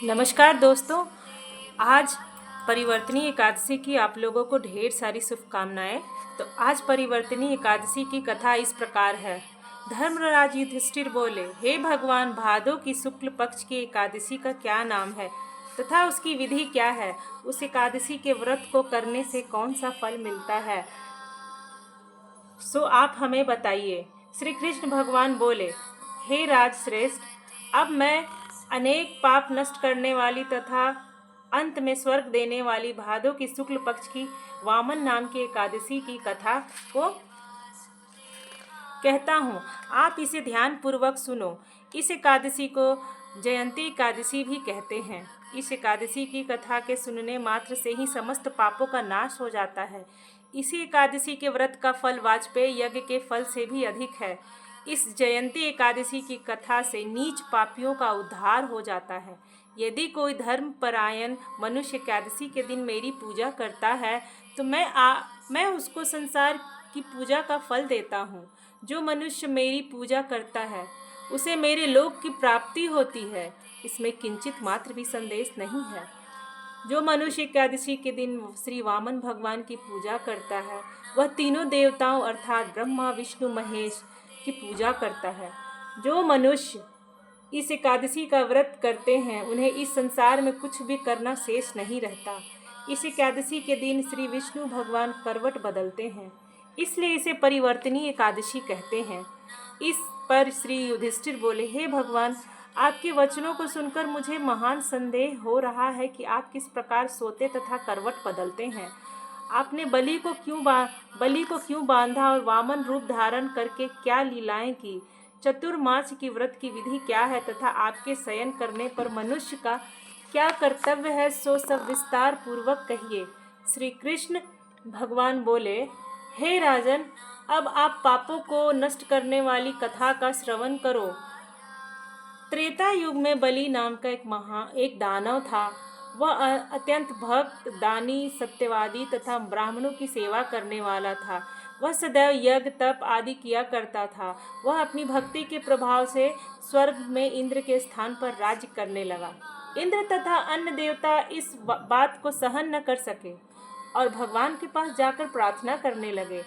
नमस्कार दोस्तों। आज परिवर्तनी एकादशी की आप लोगों को ढेर सारी शुभकामनाएं। तो आज परिवर्तनी एकादशी की कथा इस प्रकार है। धर्मराज युधिष्ठिर बोले, हे भगवान, भादों की शुक्ल पक्ष की एकादशी का क्या नाम है तथा उसकी विधि क्या है? उस एकादशी के व्रत को करने से कौन सा फल मिलता है, सो आप हमें बताइए। श्री कृष्ण भगवान बोले, हे राजश्रेष्ठ, अब मैं अनेक पाप नष्ट करने वाली तथा अंत में स्वर्ग देने वाली भादों की शुक्ल पक्ष की वामन नाम की एकादशी की कथा को कहता हूँ। आप इसे ध्यान पूर्वक सुनो। इस एकादशी को जयंती एकादशी भी कहते हैं। इस एकादशी की कथा के सुनने मात्र से ही समस्त पापों का नाश हो जाता है। इसी एकादशी के व्रत का फल वाजपेयी यज्ञ के फल से भी अधिक है। इस जयंती एकादशी की कथा से नीच पापियों का उद्धार हो जाता है। यदि कोई धर्मपरायण मनुष्य एकादशी के दिन मेरी पूजा करता है तो मैं उसको संसार की पूजा का फल देता हूँ। जो मनुष्य मेरी पूजा करता है उसे मेरे लोक की प्राप्ति होती है, इसमें किंचित मात्र भी संदेश नहीं है। जो मनुष्य एकादशी के दिन श्री वामन भगवान की पूजा करता है वह तीनों देवताओं अर्थात ब्रह्मा विष्णु महेश की पूजा करता है। जो मनुष्य इस एकादशी का व्रत करते हैं उन्हें इस संसार में कुछ भी करना शेष नहीं रहता। इस एकादशी के दिन श्री विष्णु भगवान करवट बदलते हैं, इसलिए इसे परिवर्तनी एकादशी कहते हैं। इस पर श्री युधिष्ठिर बोले, हे भगवान, आपके वचनों को सुनकर मुझे महान संदेह हो रहा है कि आप किस प्रकार सोते तथा करवट बदलते हैं। आपने बलि को क्यों बांधा और वामन रूप धारण करके क्या लीलाएं की? चतुर्मास की व्रत की विधि क्या है तथा आपके शयन करने पर मनुष्य का क्या कर्तव्य है, सो सब विस्तार पूर्वक कहिए। श्री कृष्ण भगवान बोले, हे राजन, अब आप पापों को नष्ट करने वाली कथा का श्रवण करो। त्रेता युग में बलि नाम का एक दानव था। वह अत्यंत भक्त, दानी, सत्यवादी तथा ब्राह्मणों की सेवा करने वाला था। वह सदैव यज्ञ तप आदि किया करता था। वह अपनी भक्ति के प्रभाव से स्वर्ग में इंद्र के स्थान पर राज्य करने लगा। इंद्र तथा अन्य देवता इस बात को सहन न कर सके और भगवान के पास जाकर प्रार्थना करने लगे।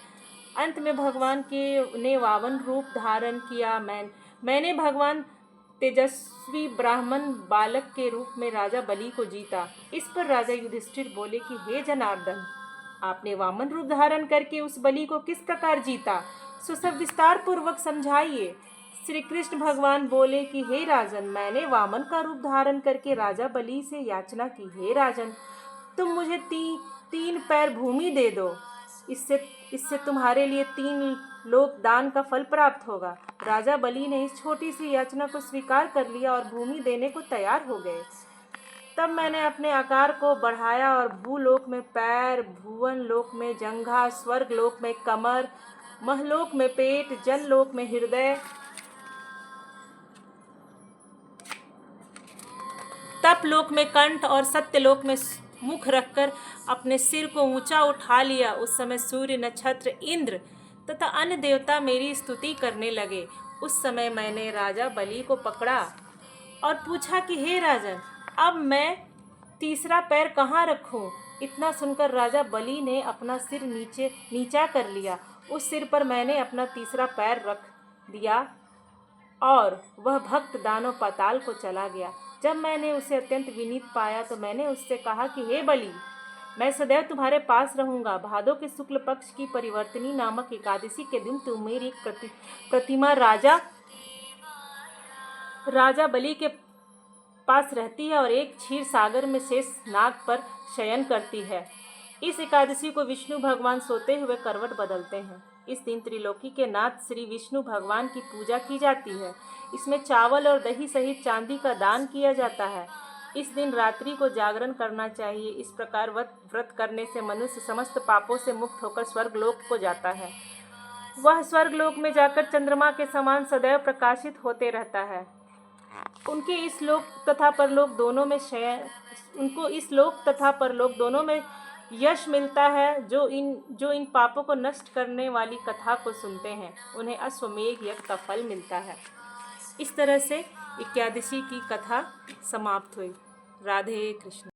अंत में भगवान ने वामन रूप धारण किया। मैंने भगवान तेजस्वी ब्राह्मण बालक के रूप में राजा बलि को जीता। इस पर राजा युधिष्ठिर बोले कि हे जनार्दन, आपने वामन रूप धारण करके उस बलि को किस प्रकार जीता, सो सब विस्तार पूर्वक समझाइए। श्री कृष्ण भगवान बोले कि हे राजन, मैंने वामन का रूप धारण करके राजा बलि से याचना की, हे राजन, तुम मुझे तीन पैर भूमि दे दो, इससे तुम्हारे लिए 3 लोक दान का फल प्राप्त होगा। राजा बलि ने इस छोटी सी याचना को स्वीकार कर लिया और भूमि देने को तैयार हो गए। तब मैंने अपने आकार को बढ़ाया और भूलोक में पैर, भुवन लोक में जंघा, स्वर्ग लोक में कमर, महलोक में पेट, जनलोक में हृदय, तप लोक में कंठ और सत्यलोक में मुख रखकर अपने सिर को ऊंचा उठा लिया। उस समय सूर्य, नक्षत्र, इंद्र तथा अन्य देवता मेरी स्तुति करने लगे। उस समय मैंने राजा बलि को पकड़ा और पूछा कि हे राजन, अब मैं तीसरा पैर कहाँ रखूं? इतना सुनकर राजा बलि ने अपना सिर नीचा कर लिया। उस सिर पर मैंने अपना तीसरा पैर रख दिया और वह भक्त दानव पाताल को चला गया। जब मैंने उसे अत्यंत विनीत पाया तो मैंने उससे कहा कि हे बलि, मैं सदैव तुम्हारे पास रहूंगा। भादों के शुक्ल पक्ष की परिवर्तनी नामक एकादशी के दिन तुम मेरी प्रतिमा राजा बलि के पास रहती है और एक क्षीर सागर में शेष नाग पर शयन करती है। इस एकादशी को विष्णु भगवान सोते हुए करवट बदलते हैं। इस दिन त्रिलोकी के नाथ श्री विष्णु भगवान की पूजा की जाती है। इसमें चावल और दही सहित चांदी का दान किया जाता है। इस दिन रात्रि को जागरण करना चाहिए। इस प्रकार व्रत करने से मनुष्य समस्त पापों से मुक्त होकर स्वर्गलोक को जाता है। वह स्वर्गलोक में जाकर चंद्रमा के समान सदैव प्रकाशित होते रहता है। उनको इस लोक तथा परलोक दोनों में यश मिलता है। जो इन पापों को नष्ट करने वाली कथा को सुनते हैं उन्हें अश्वमेध यज्ञ का फल मिलता है। इस तरह से एकादशी की कथा समाप्त हुई। राधे कृष्ण।